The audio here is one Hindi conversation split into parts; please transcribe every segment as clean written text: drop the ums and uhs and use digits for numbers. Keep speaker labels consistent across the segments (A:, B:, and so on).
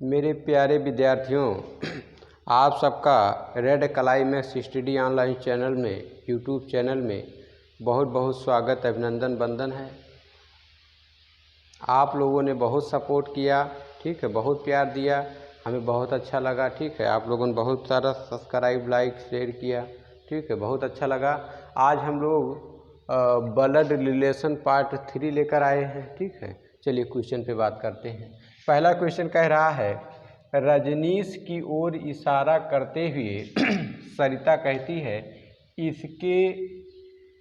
A: मेरे प्यारे विद्यार्थियों, आप सबका red climax study online channel में यूट्यूब चैनल में बहुत बहुत स्वागत अभिनंदन वंदन है। आप लोगों ने बहुत सपोर्ट किया, ठीक है, बहुत प्यार दिया, हमें बहुत अच्छा लगा। ठीक है, आप लोगों ने बहुत सारा सब्सक्राइब लाइक शेयर किया, ठीक है, बहुत अच्छा लगा। आज हम लोग ब्लड रिलेशन पार्ट 3 लेकर आए हैं। ठीक है, चलिए क्वेश्चन पे बात करते हैं। पहला क्वेश्चन कह रहा है, रजनीश की ओर इशारा करते हुए सरिता कहती है इसके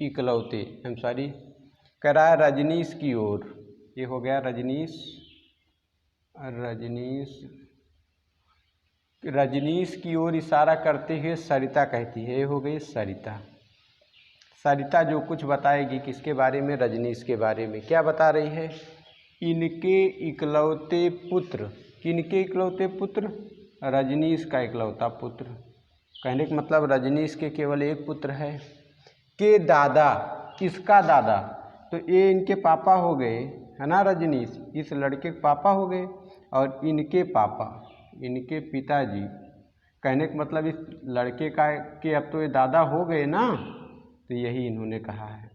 A: इकलौते, कह रहा है रजनीश की ओर, ये हो गया रजनीश की ओर इशारा करते हुए सरिता कहती है, ये हो गई सरिता। सरिता जो कुछ बताएगी किसके बारे में? रजनीश के बारे में। क्या बता रही है? इनके इकलौते पुत्र। किनके इकलौते पुत्र? रजनीश का इकलौता पुत्र। कहने का मतलब रजनीश के केवल एक पुत्र है। के दादा, किसका दादा? तो ये इनके पापा हो गए, है ना, रजनीश इस लड़के के पापा हो गए। और इनके पापा, इनके पिताजी, कहने का मतलब इस लड़के का के अब तो ये दादा हो गए ना, तो यही इन्होंने कहा है।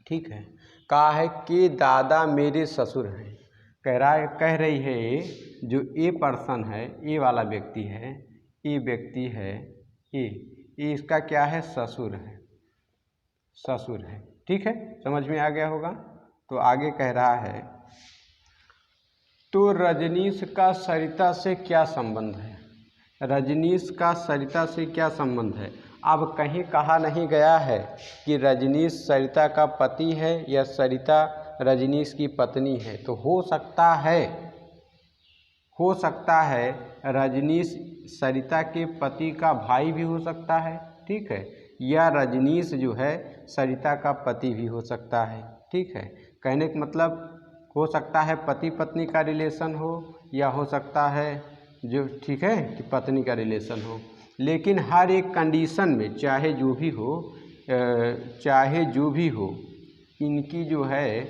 A: ठीक है, कहा है कि दादा मेरे ससुर हैं। कह रही है जो ए पर्सन है, ए वाला व्यक्ति है, ये व्यक्ति है, ये इसका क्या है? ससुर है, ससुर है। ठीक है, समझ में आ गया होगा। तो आगे कह रहा है, तो रजनीश का सरिता से क्या संबंध है? रजनीश का सरिता से क्या संबंध है? अब कहीं कहा नहीं गया है कि रजनीश सरिता का पति है या सरिता रजनीश की पत्नी है। तो हो सकता है रजनीश सरिता के पति का भाई भी हो सकता है, ठीक है, या रजनीश जो है सरिता का पति भी हो सकता है। ठीक है, कहने का मतलब हो सकता है पति पत्नी का रिलेशन हो, या हो सकता है जो, ठीक है, कि पत्नी का रिलेशन हो। लेकिन हर एक कंडीशन में चाहे जो भी हो इनकी जो है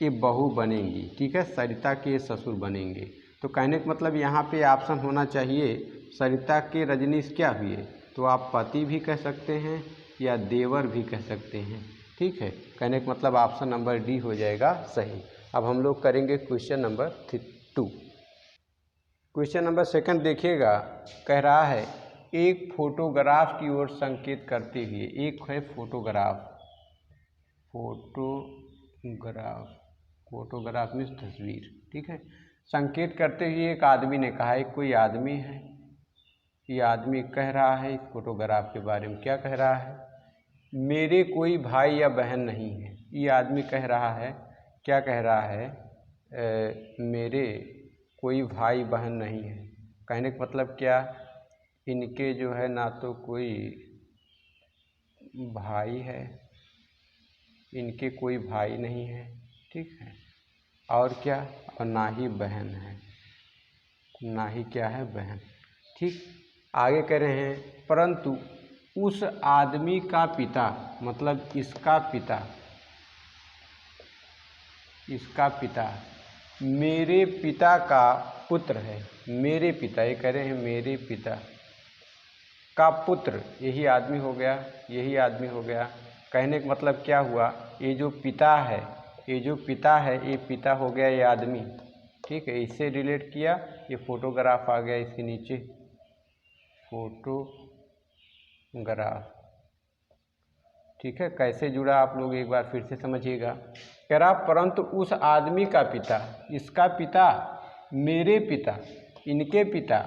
A: ये बहू बनेंगी। ठीक है, सरिता के ससुर बनेंगे। तो कहने का मतलब यहाँ पे ऑप्शन होना चाहिए सरिता के रजनीश क्या हुए, तो आप पति भी कह सकते हैं या देवर भी कह सकते हैं। ठीक है, कहने का मतलब ऑप्शन नंबर डी हो जाएगा सही। अब हम लोग करेंगे क्वेश्चन नंबर 2। क्वेश्चन नंबर 2 देखिएगा। कह रहा है एक फोटोग्राफ की ओर संकेत करते हुए, एक है फोटोग्राफ मीन्स तस्वीर। ठीक है, संकेत करते हुए एक आदमी ने कहा, एक कोई आदमी है, ये आदमी कह रहा है इस फोटोग्राफ के बारे में। क्या कह रहा है? मेरे कोई भाई या बहन नहीं है। ये आदमी कह रहा है, क्या कह रहा है? मेरे कोई भाई बहन नहीं है। कहने का मतलब क्या? इनके जो है ना तो कोई भाई है, इनके कोई भाई नहीं है, ठीक है, और क्या, और ना ही बहन है, ना ही क्या है, बहन। ठीक, आगे कह रहे हैं परंतु उस आदमी का पिता, मतलब इसका पिता मेरे पिता का पुत्र है। मेरे पिता, ये कह रहे हैं मेरे पिता का पुत्र, यही आदमी हो गया, कहने का मतलब क्या हुआ? ये जो पिता है, ये पिता हो गया, ये आदमी। ठीक है, इससे रिलेट किया, ये फोटोग्राफ आ गया इसके नीचे, फोटोग्राफ। ठीक है, कैसे जुड़ा आप लोग एक बार फिर से समझिएगा। कह रहा परंतु उस आदमी का पिता, इसका पिता मेरे पिता, इनके पिता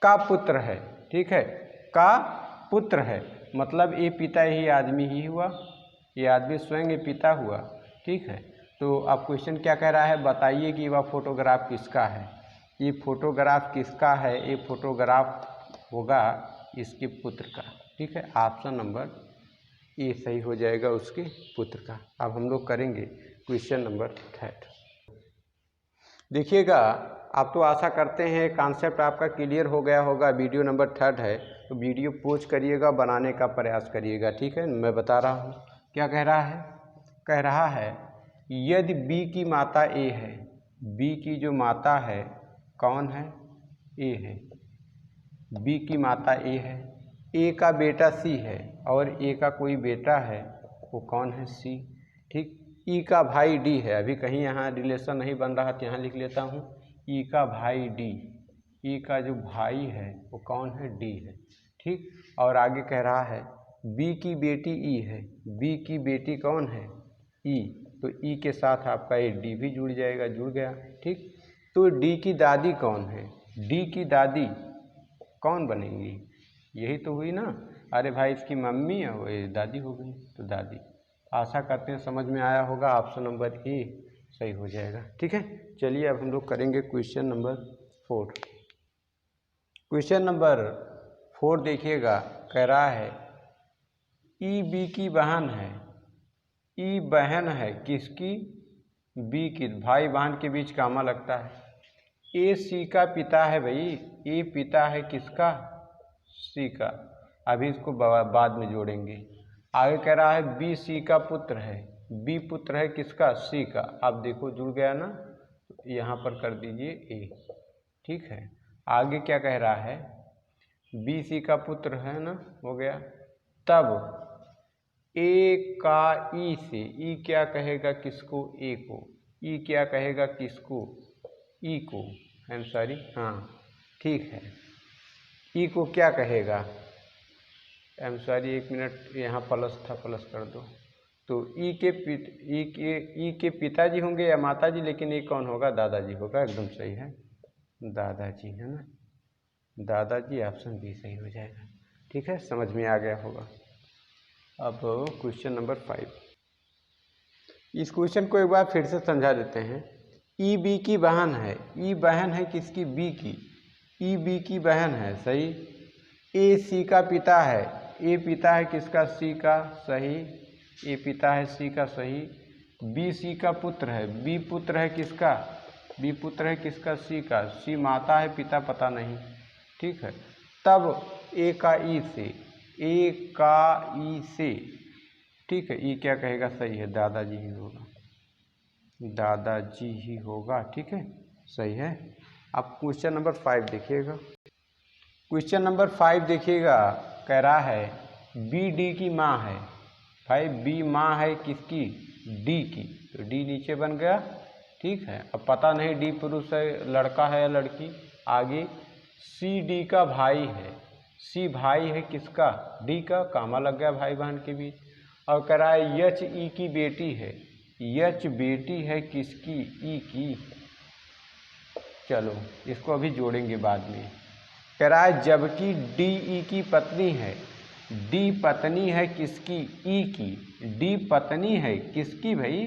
A: का पुत्र है। ठीक है, का पुत्र है, मतलब ये पिता यही आदमी ही हुआ, ये आदमी स्वयं ये पिता हुआ। ठीक है, तो अब क्वेश्चन क्या कह रहा है? बताइए कि वह फोटोग्राफ किसका है। ये फोटोग्राफ किसका है? ये फोटोग्राफ होगा इसके पुत्र का। ठीक है, ऑप्शन नंबर ए सही हो जाएगा, उसके पुत्र का। अब हम लोग करेंगे क्वेश्चन नंबर 3। देखिएगा, आप तो आशा करते हैं कॉन्सेप्ट आपका क्लियर हो गया होगा। वीडियो नंबर 3 है, तो वीडियो पॉज करिएगा, बनाने का प्रयास करिएगा। ठीक है, मैं बता रहा हूँ क्या कह रहा है। कह रहा है यदि बी की माता ए है, बी की जो माता है कौन है? ए है, बी की माता ए है, ए का बेटा सी है और ए का कोई बेटा है, वो कौन है? सी। ठीक। ई का भाई डी है, अभी कहीं यहाँ रिलेशन नहीं बन रहा तो यहाँ लिख लेता हूँ ई का भाई डी, ई का जो भाई है वो कौन है? डी है। ठीक। और आगे कह रहा है बी की बेटी ई है, बी की बेटी कौन है? ई। तो ई के साथ आपका ये डी भी जुड़ जाएगा, जुड़ गया। ठीक। तो डी की दादी कौन है? डी की दादी कौन बनेंगी? यही तो हुई ना। अरे भाई इसकी मम्मी है, वो दादी हो गई, तो दादी। आशा करते हैं समझ में आया होगा। ऑप्शन नंबर ए सही हो जाएगा। ठीक है, चलिए अब हम लोग करेंगे क्वेश्चन नंबर 4। क्वेश्चन नंबर 4 देखिएगा, कह रहा है ई बी की बहन है, ई बहन है किसकी? बी की। भाई बहन के बीच कामा लगता है। ए सी का पिता है भाई, ए पिता है किसका? सी का। अभी इसको बाद में जोड़ेंगे। आगे कह रहा है बी सी का पुत्र है, बी पुत्र है किसका? सी का। अब देखो जुड़ गया ना, यहाँ पर कर दीजिए ए। ठीक है। आगे क्या कह रहा है? बी सी का पुत्र है ना, हो गया। तब ए का ई से, ई क्या कहेगा किसको? ए को। ई क्या कहेगा किसको? ई को। आई एम सॉरी, हाँ ठीक है। ई को क्या कहेगा? आई एम सॉरी, एक मिनट, यहाँ प्लस था, प्लस कर दो। तो ई के पिताजी होंगे या माताजी, लेकिन ये कौन होगा? दादाजी होगा। एकदम सही है, दादाजी है ना, दादाजी। ऑप्शन बी सही हो जाएगा। ठीक है, समझ में आ गया होगा। अब क्वेश्चन नंबर 5, इस क्वेश्चन को एक बार फिर से समझा देते हैं। ई बी की बहन है, ई बहन है किसकी? बी की। ई बी की बहन है, सही। ए सी का पिता है, ए पिता है किसका? सी का, सही। ए पिता है सी का, सही। बी सी का पुत्र है, बी पुत्र है किसका? बी पुत्र है किसका? सी का। सी माता है, पिता पता नहीं। ठीक है। तब ए का ई से, ए का ई से, ठीक है। ई क्या कहेगा? सही है, दादाजी ही होगा, दादाजी ही होगा। ठीक है, सही है। अब क्वेश्चन नंबर 5 देखिएगा। क्वेश्चन नंबर 5 देखिएगा, कह रहा है बी डी की माँ है। भाई बी माँ है किसकी? डी की। तो डी नीचे बन गया। ठीक है। अब पता नहीं डी पुरुष है, लड़का है या लड़की। आगे सी डी का भाई है, सी भाई है किसका? डी का। कामा लग गया भाई बहन के बीच। और कह रहा है यच ई की बेटी है, यच बेटी है किसकी? ई की। चलो इसको अभी जोड़ेंगे बाद में। कह रहा है जबकि डी ई की पत्नी है, डी पत्नी है किसकी? ई की। डी पत्नी है किसकी भाई?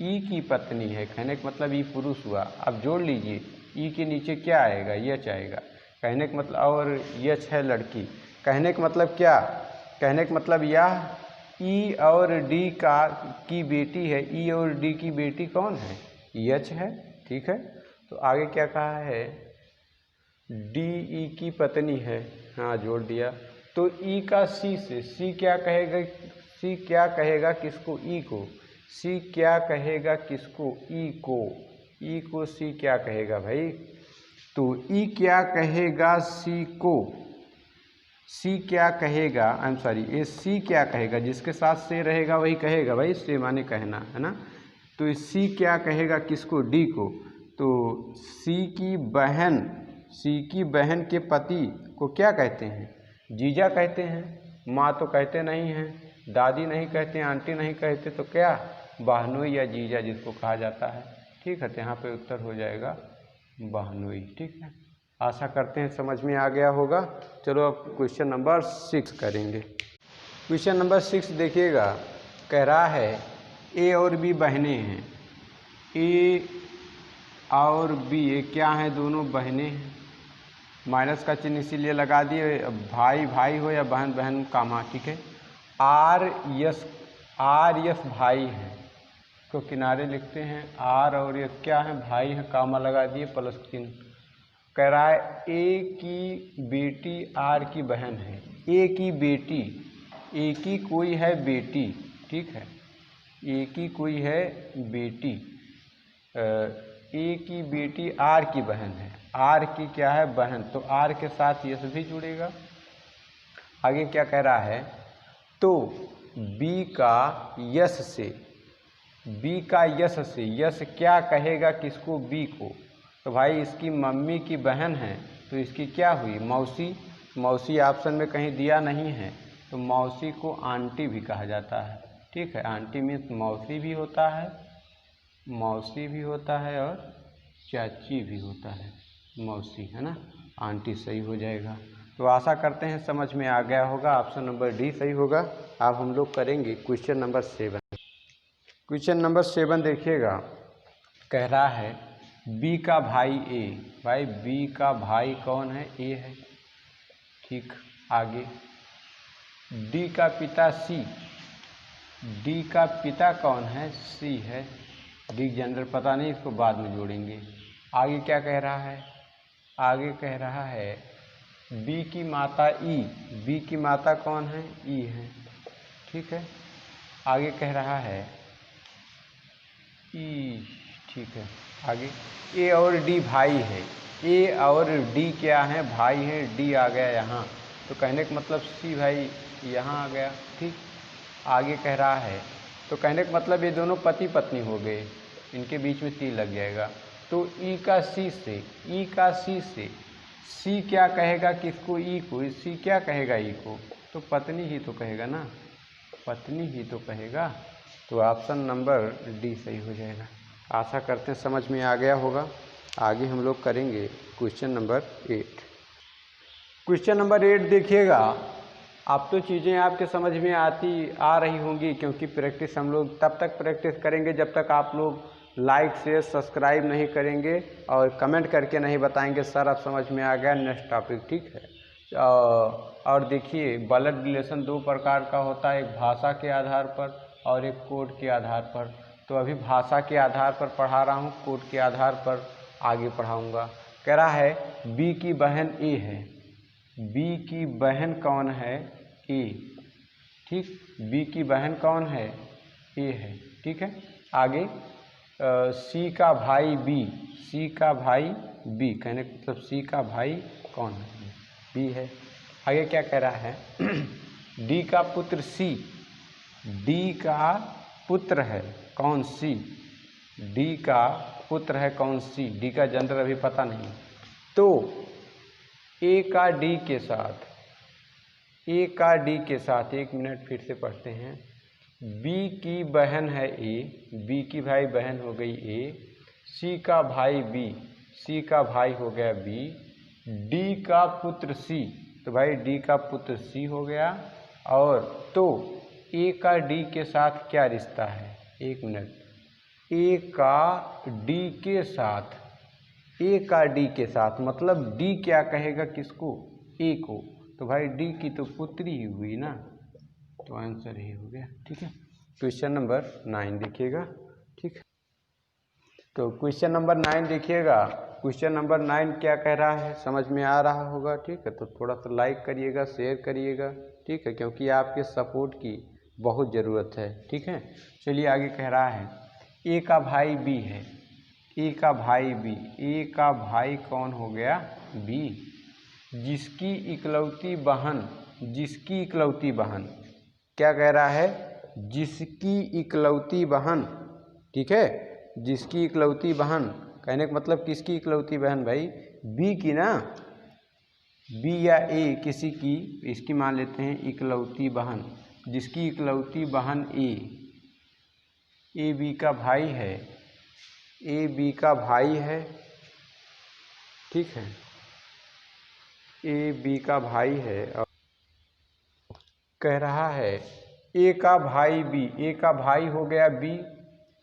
A: ई की पत्नी है। कहने का मतलब ई पुरुष हुआ। अब जोड़ लीजिए, ई के नीचे क्या आएगा? यच आएगा। कहने का मतलब, और यच है लड़की। कहने का मतलब क्या? कहने का मतलब यह ई और डी का की बेटी है। ई और डी की बेटी कौन है? यच है। ठीक है। तो आगे क्या कहा है? डी ई की पत्नी है, हाँ जोड़ दिया। तो ई का सी से, सी क्या कहेगा? सी क्या कहेगा किसको? ई को। सी क्या कहेगा किसको? ई को। ई को सी क्या कहेगा भाई? तो ई क्या कहेगा सी को? सी क्या कहेगा? आई एम सॉरी, ये सी क्या कहेगा? जिसके साथ से रहेगा वही कहेगा भाई, से माने कहना है ना। तो सी क्या कहेगा किसको? डी को। तो सी की बहन, सी की बहन के पति को क्या कहते हैं? जीजा कहते हैं। माँ तो कहते नहीं हैं, दादी नहीं कहते, आंटी नहीं कहते, तो क्या? बहनोई या जीजा जिसको कहा जाता है। ठीक है, तो यहाँ पे उत्तर हो जाएगा बहनोई। ठीक है, आशा करते हैं समझ में आ गया होगा। चलो अब क्वेश्चन नंबर 6 करेंगे। क्वेश्चन नंबर 6 देखिएगा, कह रहा है ए और बी बहनें हैं। ए और बी ये क्या हैं? दोनों बहनें हैं। माइनस का चिन्ह इसीलिए लगा दिए, भाई भाई हो या बहन बहन कामा। ठीक है। आर यस भाई हैं, तो किनारे लिखते हैं आर और यस क्या है? भाई है, कामा लगा दिए, प्लस चिन्ह। कह रहा है ए की बेटी आर की बहन है। ए की बेटी, ए की कोई है बेटी। ठीक है, ए की कोई है बेटी। ए की बेटी आर की बहन है, आर की क्या है बहन, तो आर के साथ यश भी जुड़ेगा। आगे क्या कह रहा है, तो बी का यश से, बी का यश से, यश क्या कहेगा किसको, बी को, तो भाई इसकी मम्मी की बहन है तो इसकी क्या हुई मौसी, मौसी ऑप्शन में कहीं दिया नहीं है, तो मौसी को आंटी भी कहा जाता है। ठीक है, आंटी मीन्स मौसी भी होता है, मौसी भी होता है और चाची भी होता है, मौसी है ना, आंटी सही हो जाएगा। तो आशा करते हैं समझ में आ गया होगा, ऑप्शन नंबर डी सही होगा। अब हम लोग करेंगे क्वेश्चन नंबर 7। क्वेश्चन नंबर 7 देखिएगा, कह रहा है बी का भाई ए, भाई बी का भाई कौन है, ए है। ठीक, आगे डी का पिता सी, डी का पिता कौन है, सी है। डी जनरल पता नहीं, इसको बाद में जोड़ेंगे। आगे क्या कह रहा है, आगे कह रहा है बी की माता ई, बी की माता कौन है, ई है। ठीक है, आगे कह रहा है ई, ठीक है, आगे ए और डी भाई है, ए और डी क्या है, भाई है, डी आ गया यहाँ, तो कहने का मतलब सी भाई यहाँ आ गया। ठीक, आगे कह रहा है, तो कहने का मतलब ये दोनों पति पत्नी हो गए, इनके बीच में सी लग जाएगा। तो ई का सी से, ई का सी से, सी क्या कहेगा किसको, ई को, सी क्या कहेगा ई को, तो पत्नी ही तो कहेगा ना, पत्नी ही तो कहेगा। तो ऑप्शन नंबर डी सही हो जाएगा। आशा करते हैं समझ में आ गया होगा। आगे हम लोग करेंगे क्वेश्चन नंबर 8। क्वेश्चन नंबर 8 देखिएगा, अब तो चीज़ें आपके समझ में आ रही होंगी, क्योंकि प्रैक्टिस हम लोग तब तक प्रैक्टिस करेंगे जब तक आप लोग लाइक शेयर सब्सक्राइब नहीं करेंगे और कमेंट करके नहीं बताएंगे सर अब समझ में आ गया, नेक्स्ट टॉपिक। ठीक है, और देखिए ब्लड रिलेशन दो प्रकार का होता है, एक भाषा के आधार पर और एक कोड के आधार पर। तो अभी भाषा के आधार पर पढ़ा रहा हूँ, कोड के आधार पर आगे पढ़ाऊँगा। कह रहा है बी की बहन ए है, बी की बहन कौन है, ए। ठीक, बी की बहन कौन है, ए है। ठीक है, आगे सी का भाई बी, सी का भाई बी, कहने का मतलब सी का भाई कौन है, बी है। आगे क्या कह रहा है डी का पुत्र सी, डी का पुत्र है कौन, सी, डी का पुत्र है कौन, सी, डी का जेंडर अभी पता नहीं। तो ए का डी के साथ, ए का डी के साथ, एक मिनट फिर से पढ़ते हैं, बी की बहन है ए, बी की भाई बहन हो गई ए, सी का भाई बी, सी का भाई हो गया बी, डी का पुत्र सी, तो भाई डी का पुत्र सी हो गया। और तो ए का डी के साथ क्या रिश्ता है, एक मिनट, ए का डी के साथ, ए का डी के साथ मतलब डी क्या कहेगा किसको, ए को, तो भाई डी की तो पुत्री ही हुई ना, तो आंसर ही हो गया। ठीक है, क्वेश्चन नंबर 9 देखिएगा। ठीक, तो क्वेश्चन नंबर 9 देखिएगा, क्वेश्चन नंबर 9 क्या कह रहा है समझ में आ रहा होगा। ठीक है, तो थोड़ा सा लाइक करिएगा, शेयर करिएगा। ठीक है, क्योंकि आपके सपोर्ट की बहुत ज़रूरत है। ठीक है, चलिए आगे कह रहा है ए का भाई बी है, ए का भाई बी, ए का भाई कौन हो गया, बी, जिसकी इकलौती बहन, जिसकी इकलौती बहन, क्या कह रहा है, जिसकी इकलौती बहन। ठीक है, जिसकी इकलौती बहन, कहने का मतलब किसकी इकलौती बहन भाई, बी की ना, बी या ए किसी की, इसकी मान लेते हैं इकलौती बहन, जिसकी इकलौती बहन ए बी का भाई है, ए बी का भाई है। ठीक है, ए बी का भाई है और कह रहा है ए का भाई बी, ए का भाई हो गया बी,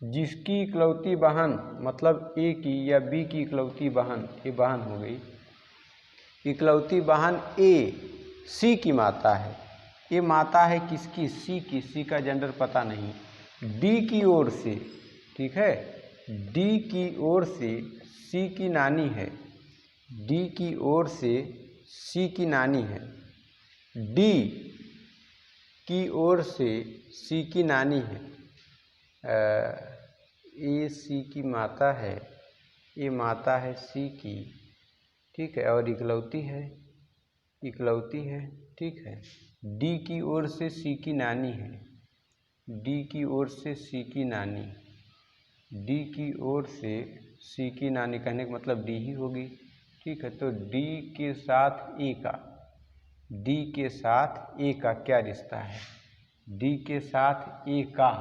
A: जिसकी इकलौती बहन मतलब ए की या बी की इकलौती बहन, ये बहन हो गई, इकलौती बहन ए सी की माता है, ये माता है किसकी, सी की, सी का जेंडर पता नहीं, डी की ओर से। ठीक है, डी की ओर से सी की नानी है, डी की ओर से सी की नानी है, डी की ओर से सी की नानी है, ए सी की माता है, ये माता है सी की, ठीक है, और इकलौती है, ठीक है। डी की ओर से सी की नानी है, डी की ओर से सी की नानी, डी की ओर से सी की नानी कहने का मतलब डी ही होगी, ठीक है। तो डी के साथ ए का, डी के साथ ए का क्या रिश्ता है, डी के साथ ए का,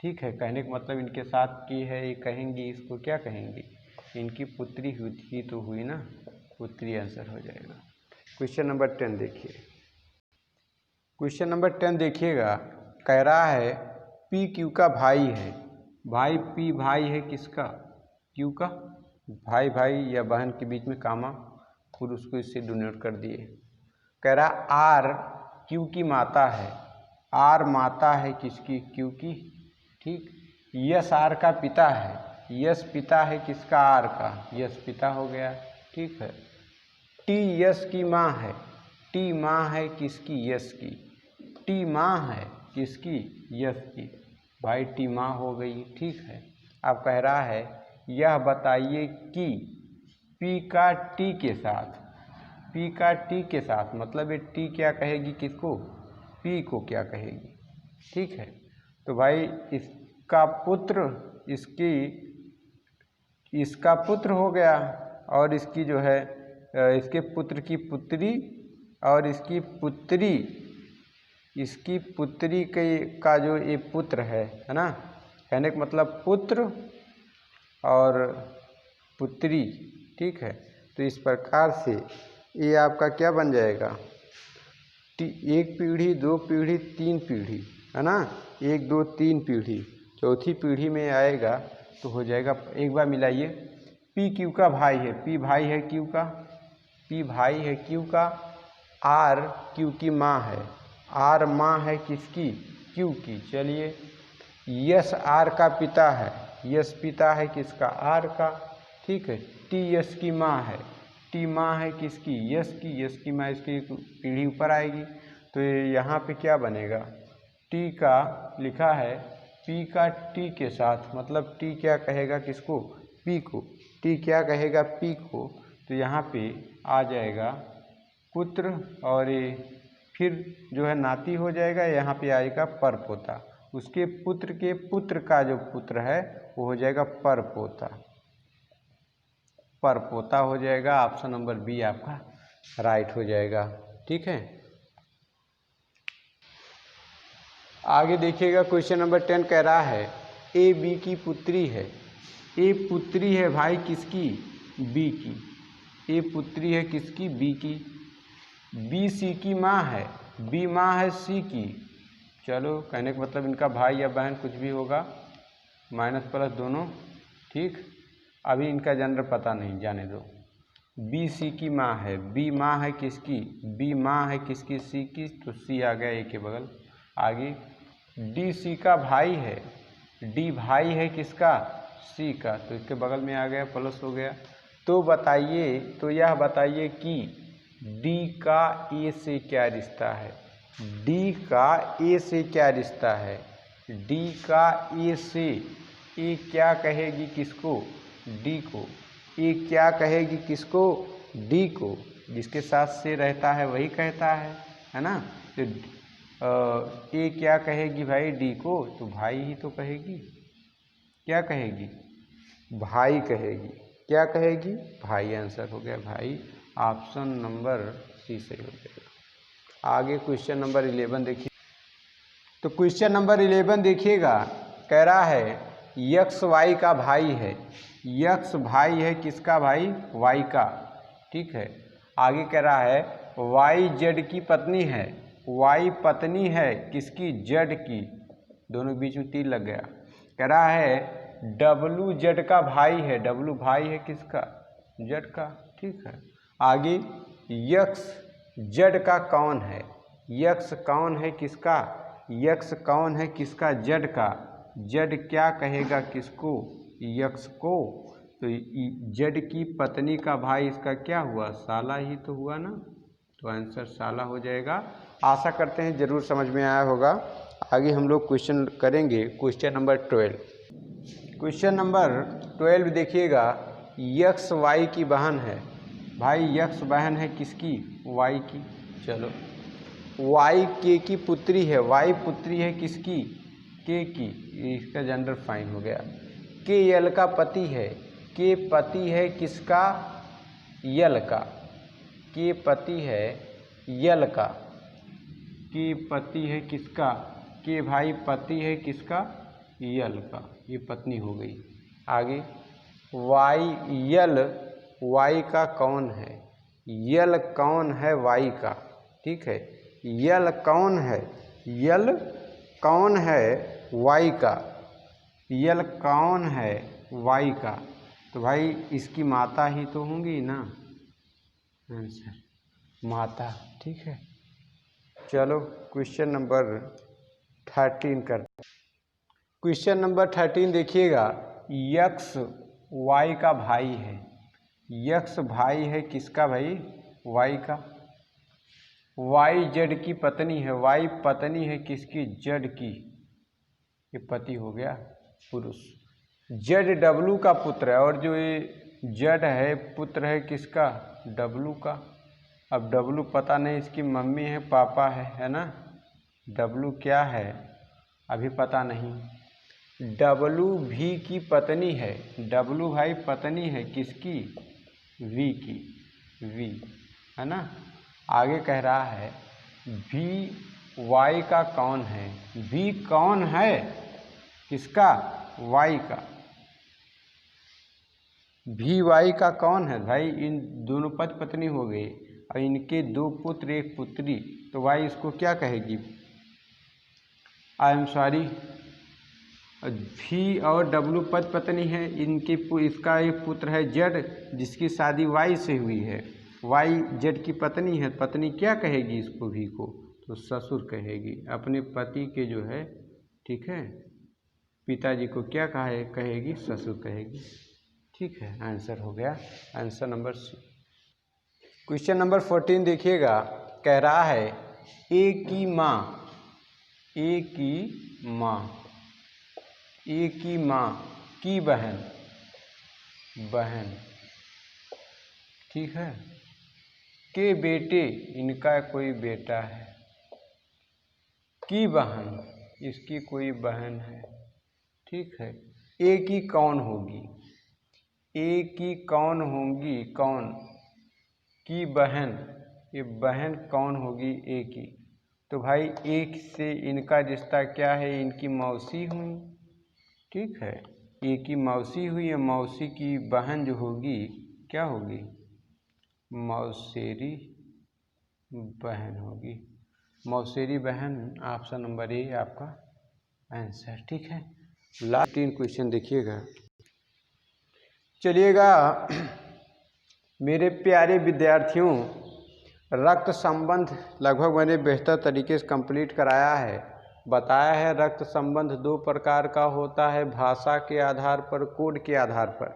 A: ठीक है। कहने का मतलब इनके साथ की है, ये कहेंगे, इसको क्या कहेंगे, इनकी पुत्री हुई तो हुई ना, पुत्री आंसर हो जाएगा। क्वेश्चन नंबर 10 देखिए, क्वेश्चन नंबर 10 देखिएगा, कह रहा है पी क्यू का भाई है, भाई पी भाई है किसका, क्यू का, भाई भाई या बहन के बीच में कामा, फिर उसको इससे डोनेट कर दिए। कह रहा आर क्यू की माता है, आर माता है किसकी, क्यू की, ठीक। यस आर का पिता है, यस पिता है किसका, आर का, यस पिता हो गया, ठीक है। टी यस की माँ है, टी माँ है किसकी, यस की, टी माँ है किसकी, यस की, भाई टी माँ हो गई, ठीक है। अब कह रहा है यह बताइए कि पी का टी के साथ, पी का टी के साथ मतलब ये टी क्या कहेगी किसको, पी को क्या कहेगी, ठीक है। तो भाई इसका पुत्र, इसका पुत्र हो गया, और इसकी जो है इसके पुत्र की पुत्री, और इसकी पुत्री का जो ये पुत्र है ना, कहने का मतलब पुत्र और पुत्री, ठीक है। तो इस प्रकार से ये आपका क्या बन जाएगा, एक पीढ़ी, दो पीढ़ी, तीन पीढ़ी, है ना, एक दो तीन पीढ़ी, चौथी पीढ़ी में आएगा तो हो जाएगा। एक बार मिलाइए, पी क्यू का भाई है, पी भाई है क्यू का, पी भाई है क्यू का, आर क्यू की माँ है, आर माँ है किसकी, क्यू की, चलिए। यस आर का पिता है, यस पिता है किसका, आर का, ठीक है। टी यस की माँ है, टी माँ है किसकी, यस की, यस की माँ इसकी पीढ़ी ऊपर आएगी, तो यहाँ पे क्या बनेगा, टी का लिखा है पी का टी के साथ, मतलब टी क्या कहेगा किसको, पी को, टी क्या कहेगा पी को, तो यहाँ पे आ जाएगा पुत्र, और ये फिर जो है नाती हो जाएगा, यहाँ पे आएगा परपोता, उसके पुत्र के पुत्र का जो पुत्र है वो हो जाएगा परपोता, परपोता हो जाएगा। ऑप्शन नंबर बी आपका राइट हो जाएगा, ठीक है। आगे देखिएगा, क्वेश्चन नंबर 10 कह रहा है ए बी की पुत्री है, ए पुत्री है भाई किसकी, बी की, ए पुत्री है किसकी, बी की। बी सी की माँ है, बी माँ है सी की, चलो कहने का मतलब इनका भाई या बहन कुछ भी होगा, माइनस प्लस दोनों, ठीक। अभी इनका जेंडर पता नहीं, जाने दो। बी सी की माँ है, बी माँ है किसकी, बी माँ है किसकी, सी की, तो सी आ गया ए के बगल। आगे डी सी का भाई है, डी भाई है किसका, सी का, तो इसके बगल में आ गया, प्लस हो गया। तो बताइए, तो यह बताइए कि डी का ए से क्या रिश्ता है, डी का ए से क्या रिश्ता है, डी का ए से, ए क्या कहेगी किसको, डी को, ए क्या कहेगी किसको, डी को, जिसके साथ से रहता है वही कहता है ना। तो ए क्या कहेगी भाई डी को, तो भाई ही तो कहेगी, क्या कहेगी, भाई कहेगी, क्या कहेगी, भाई, आंसर हो गया भाई, ऑप्शन नंबर सी सही हो जाएगा। आगे क्वेश्चन नंबर 11 देखिए, तो क्वेश्चन नंबर 11 देखिएगा, कह रहा है यक्स वाई का भाई है, यक्स भाई है किसका भाई, वाई का, ठीक है। आगे कह रहा है वाई जेड की पत्नी है, वाई पत्नी है किसकी, जेड की, दोनों बीच में तीर लग गया। कह रहा है डब्लू जेड का भाई है, डब्लू भाई है किसका, जेड का, ठीक है। आगे यक्स जेड का कौन है, यक्स कौन है किसका, यक्स कौन है किसका, जेड का, जेड क्या कहेगा किसको, यक्स को, तो जेड की पत्नी का भाई इसका क्या हुआ, साला ही तो हुआ ना, तो आंसर साला हो जाएगा। आशा करते हैं ज़रूर समझ में आया होगा। आगे हम लोग क्वेश्चन करेंगे, क्वेश्चन नंबर 12। क्वेश्चन नंबर 12 देखिएगा, यक्स वाई की बहन है। भाई यक्स बहन है किसकी? वाई की। चलो वाई के की पुत्री है, वाई पुत्री है किसकी? के की। इसका जेंडर फाइन हो गया। के यल का पति है, के पति है किसका? यल का। के पति है यल का। के पति है किसका? के भाई पति है किसका? यल का। ये पत्नी हो गई। आगे वाई यल वाई का कौन है? यल कौन है वाई का? ठीक है, यल कौन है? यल कौन है वाई का? यल कौन है वाई का? तो भाई इसकी माता ही तो होंगी ना, आंसर माता। ठीक है, चलो क्वेश्चन नंबर 13 करते। क्वेश्चन नंबर 13 देखिएगा। यक्स वाई का भाई है। यक्स भाई है किसका भाई? वाई का। वाई जेड की पत्नी है। वाई पत्नी है किसकी? जेड की। ये पति हो गया पुरुष। जेड डब्लू का पुत्र है, और जो ये जेड है पुत्र है किसका? डब्लू का। अब डब्लू पता नहीं इसकी मम्मी है पापा है ना? डब्लू क्या है अभी पता नहीं। डब्लू भी की पत्नी है। डब्लू भाई पत्नी है किसकी? वी की। वी है ना। आगे कह रहा है वी वाई का कौन है? वी कौन है किसका? वाई का। वी वाई का कौन है भाई? इन दोनों पति पत्नी हो गए और इनके 2 पुत्र 1 पुत्री, तो वाई इसको क्या कहेगी? आई एम सॉरी, भी और डब्लू पति पत्नी है। इनके इसका एक पुत्र है जेड, जिसकी शादी वाई से हुई है। वाई जेड की पत्नी है। पत्नी क्या कहेगी इसको? भी को तो ससुर कहेगी। अपने पति के जो है, ठीक है, पिताजी को क्या कहेगी? ससुर कहेगी। ठीक है, आंसर हो गया। Answer number C. Question number 14 देखिएगा। कह रहा है ए की माँ, ए की माँ, ए की माँ की बहन, बहन, ठीक है, के बेटे, इनका कोई बेटा है, की बहन, इसकी कोई बहन है। ठीक है, ए की कौन होगी? ए की कौन होगी? कौन की बहन, ये बहन कौन होगी ए की? तो भाई एक से इनका रिश्ता क्या है? इनकी मौसी हुई। ठीक है, ए की मौसी हुई है। मौसी की बहन जो होगी क्या होगी? मौसेरी बहन होगी। मौसेरी बहन, ऑप्शन नंबर ए आपका आंसर। ठीक है, लास्ट 3 क्वेश्चन देखिएगा। चलिएगा मेरे प्यारे विद्यार्थियों, रक्त संबंध लगभग मैंने बेहतर तरीके से कंप्लीट कराया है। बताया है रक्त संबंध 2 प्रकार का होता है, भाषा के आधार पर, कोड के आधार पर।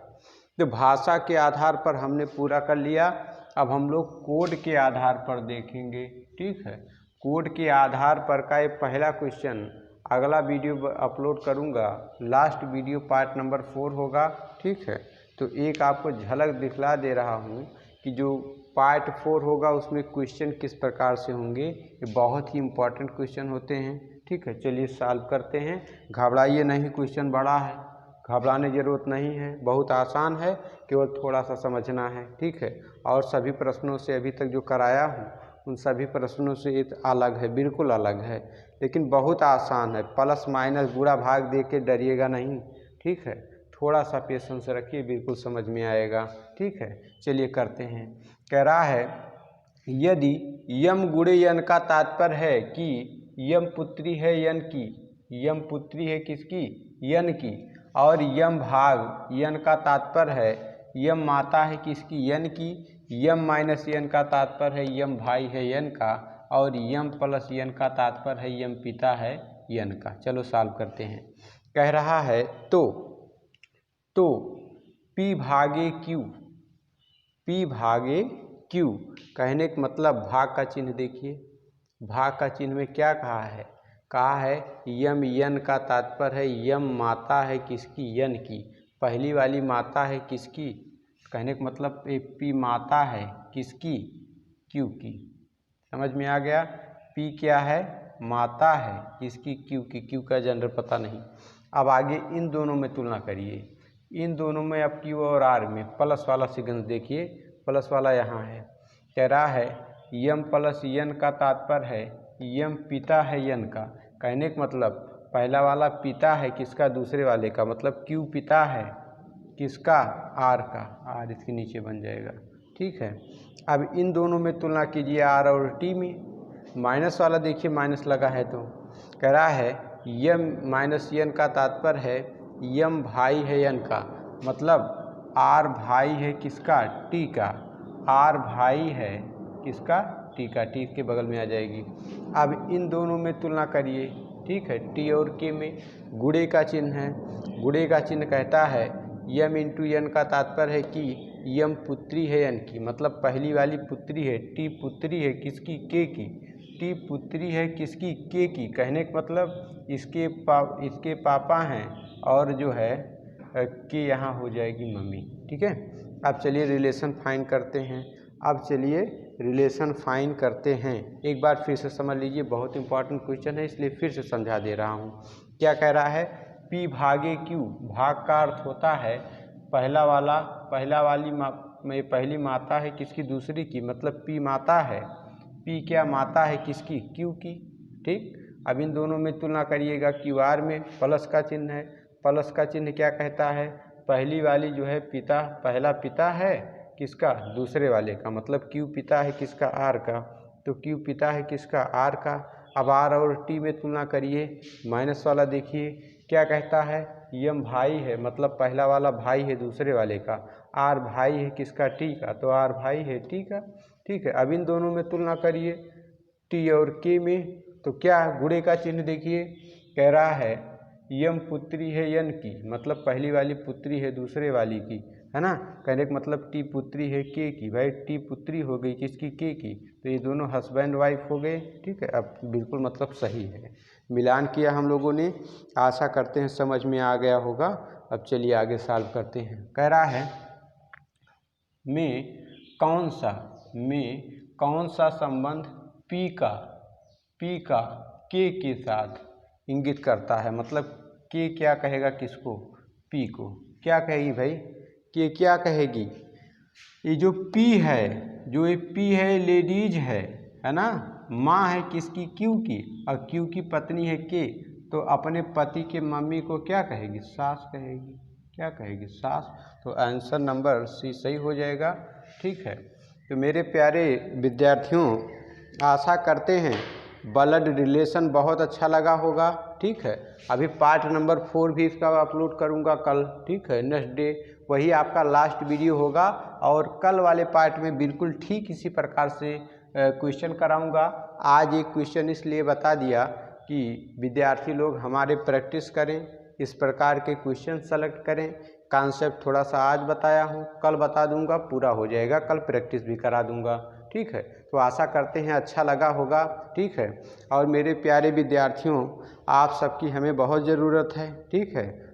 A: तो भाषा के आधार पर हमने पूरा कर लिया। अब हम लोग कोड के आधार पर देखेंगे। ठीक है, कोड के आधार पर का ये पहला क्वेश्चन अगला वीडियो अपलोड करूंगा। लास्ट वीडियो पार्ट नंबर 4 होगा। ठीक है, तो एक आपको झलक दिखला दे रहा हूँ कि जो पार्ट 4 होगा उसमें क्वेश्चन किस प्रकार से होंगे। ये बहुत ही इम्पोर्टेंट क्वेश्चन होते हैं। ठीक है, चलिए सॉल्व करते हैं। घबराइए नहीं, क्वेश्चन बड़ा है, घबराने की ज़रूरत नहीं है, बहुत आसान है, केवल थोड़ा सा समझना है। ठीक है, और सभी प्रश्नों से अभी तक जो कराया हूँ उन सभी प्रश्नों से ये अलग है, बिल्कुल अलग है, लेकिन बहुत आसान है। प्लस माइनस बुरा भाग दे के डरिएगा नहीं। ठीक है, थोड़ा सा पेशेंस रखिए, बिल्कुल समझ में आएगा। ठीक है, चलिए करते हैं। कह रहा है यदि यम गुणे यन का तात्पर्य है कि यम पुत्री है यन की, यम पुत्री है किसकी? यन की, और यम भाग यन का तात्पर्य है यम माता है किसकी? यन की। यम माइनस यन का तात्पर्य है यम भाई है यन का, और यम प्लस यन का तात्पर्य है यम पिता है यन का। चलो सॉल्व करते हैं। कह रहा है तो P भागे Q, P भागे Q कहने का मतलब भाग का चिन्ह देखिए। भाग का चिन्ह में क्या कहा है? कहा है यम यन का तात्पर्य है यम माता है किसकी? यन की। पहली वाली माता है किसकी? कहने का मतलब ए पी माता है किसकी, क्यू की। समझ में आ गया, पी क्या है, माता है किसकी, क्यू की। क्यू का जेंडर पता नहीं। अब आगे इन दोनों में तुलना करिए, इन दोनों में अब क्यू और आर में प्लस वाला सिग्नल देखिए, प्लस वाला यहाँ है। कह रहा है यम प्लस यन का तात्पर्य है यम पिता है यन का। कहने का मतलब पहला वाला पिता है किसका, दूसरे वाले का, मतलब क्यू पिता है किसका, आर का। आर इसके नीचे बन जाएगा, ठीक है। अब इन दोनों में तुलना कीजिए आर और टी में। माइनस वाला देखिए, माइनस लगा है तो कह रहा है यम माइनस यन का तात्पर्य है यम भाई है यन का, मतलब आर भाई है किसका, टी का। आर भाई है किसका, टी का। टी के बगल में आ जाएगी। अब इन दोनों में तुलना करिए, ठीक है। टी और के में गुणे का चिन्ह है, गुणे का चिन्ह कहता है यम इंटू यन का तात्पर्य है कि यम पुत्री है यन की, मतलब पहली वाली पुत्री है। टी पुत्री है किसकी, के की। टी पुत्री है किसकी, के की। कहने का मतलब इसके पापा हैं और जो है के यहाँ हो जाएगी मम्मी, ठीक है। अब चलिए रिलेशन फाइन करते हैं। अब चलिए रिलेशन फाइन करते हैं। एक बार फिर से समझ लीजिए, बहुत इंपॉर्टेंट क्वेश्चन है इसलिए फिर से समझा दे रहा हूँ। क्या कह रहा है, पी भागे क्यू। भाग का अर्थ होता है पहला वाली में पहली माता है किसकी, दूसरी की, मतलब पी माता है। पी क्या माता है किसकी, क्यू की, ठीक। अब इन दोनों में तुलना करिएगा, क्यू आर में प्लस का चिन्ह है। प्लस का चिन्ह क्या कहता है, पहली वाली जो है पिता, पहला पिता है किसका, दूसरे वाले का, मतलब क्यू पिता है किसका, आर का। तो क्यू पिता है किसका, आर का। अब आर और टी में तुलना करिए। माइनस वाला देखिए क्या कहता है, यम भाई है, मतलब पहला वाला भाई है दूसरे वाले का। आर भाई है किसका, टी का, तो आर भाई है टी का, ठीक है। अब इन दोनों में तुलना करिए टी और के में, तो क्या गुणे का चिन्ह देखिए, कह रहा है यम पुत्री है यन की, मतलब पहली वाली पुत्री है दूसरे वाली की, है ना। कहने का मतलब टी पुत्री है के की। भाई टी पुत्री हो गई किसकी, के की, तो ये दोनों हस्बैंड वाइफ हो गए, ठीक है। अब बिल्कुल मतलब सही है, मिलान किया हम लोगों ने। आशा करते हैं समझ में आ गया होगा। अब चलिए आगे सॉल्व करते हैं। कह रहा है में कौन सा संबंध पी का के साथ इंगित करता है, मतलब के क्या कहेगा किसको, पी को। क्या कहेगी भाई, के क्या कहेगी, ये जो पी है, जो ये पी है लेडीज है ना, माँ है किसकी, क्यू की, और क्यू की पत्नी है के, तो अपने पति के मम्मी को क्या कहेगी, सास कहेगी। क्या कहेगी, सास। तो आंसर नंबर सी सही हो जाएगा, ठीक है। तो मेरे प्यारे विद्यार्थियों, आशा करते हैं ब्लड रिलेशन बहुत अच्छा लगा होगा, ठीक है। अभी पार्ट नंबर 4 भी इसका अपलोड करूंगा कल, ठीक है, नेक्स्ट डे। वही आपका लास्ट वीडियो होगा और कल वाले पार्ट में बिल्कुल ठीक इसी प्रकार से क्वेश्चन कराऊंगा। आज एक क्वेश्चन इसलिए बता दिया कि विद्यार्थी लोग हमारे प्रैक्टिस करें, इस प्रकार के क्वेश्चन सेलेक्ट करें। कॉन्सेप्ट थोड़ा सा आज बताया हूँ, कल बता दूंगा, पूरा हो जाएगा, कल प्रैक्टिस भी करा दूंगा, ठीक है। तो आशा करते हैं अच्छा लगा होगा, ठीक है। और मेरे प्यारे विद्यार्थियों, आप सबकी हमें बहुत ज़रूरत है, ठीक है।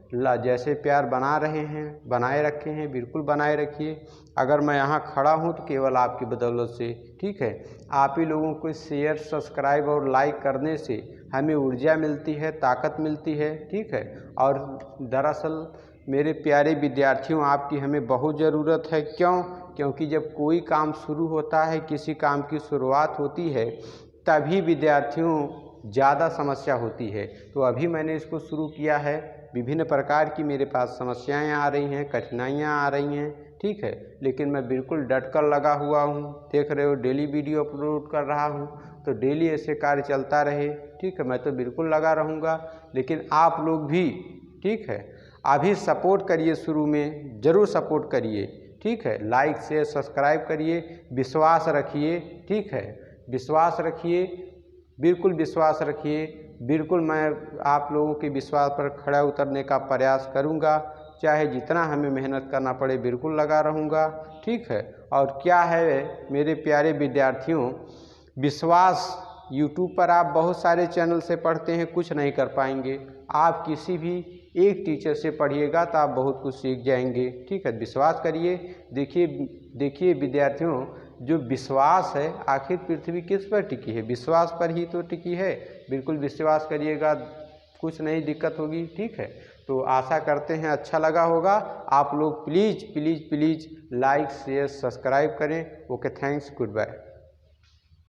A: जैसे प्यार बना रहे हैं, बनाए रखे हैं, बिल्कुल बनाए रखिए। अगर मैं यहाँ खड़ा हूँ तो केवल आपकी बदौलत से, ठीक है। आप ही लोगों को शेयर, सब्सक्राइब और लाइक करने से हमें ऊर्जा मिलती है, ताकत मिलती है, ठीक है। और दरअसल मेरे प्यारे विद्यार्थियों, आपकी हमें बहुत ज़रूरत है। क्योंकि जब कोई काम शुरू होता है, किसी काम की शुरुआत होती है, तभी विद्यार्थियों ज़्यादा समस्या होती है। तो अभी मैंने इसको शुरू किया है, विभिन्न प्रकार की मेरे पास समस्याएं आ रही हैं, कठिनाइयां आ रही हैं, ठीक है। लेकिन मैं बिल्कुल डट कर लगा हुआ हूँ। देख रहे हो डेली वीडियो अपलोड कर रहा हूँ, तो डेली ऐसे कार्य चलता रहे, ठीक है। मैं तो बिल्कुल लगा रहूँगा, लेकिन आप लोग भी, ठीक है, अभी सपोर्ट करिए, शुरू में ज़रूर सपोर्ट करिए, ठीक है। लाइक शेयर सब्सक्राइब करिए, विश्वास रखिए, ठीक है। विश्वास रखिए, बिल्कुल विश्वास रखिए। बिल्कुल मैं आप लोगों के विश्वास पर खड़ा उतरने का प्रयास करूंगा, चाहे जितना हमें मेहनत करना पड़े, बिल्कुल लगा रहूंगा, ठीक है। और क्या है मेरे प्यारे विद्यार्थियों, विश्वास यूट्यूब पर आप बहुत सारे चैनल से पढ़ते हैं, कुछ नहीं कर पाएंगे। आप किसी भी एक टीचर से पढ़िएगा तो आप बहुत कुछ सीख जाएंगे। ठीक है, विश्वास करिए। देखिए विद्यार्थियों, जो विश्वास है, आखिर पृथ्वी किस पर टिकी है? विश्वास पर ही तो टिकी है। बिल्कुल विश्वास करिएगा, कुछ नहीं दिक्कत होगी। ठीक है, तो आशा करते हैं अच्छा लगा होगा। आप लोग please please please like share subscribe करें। Okay, thanks, good bye.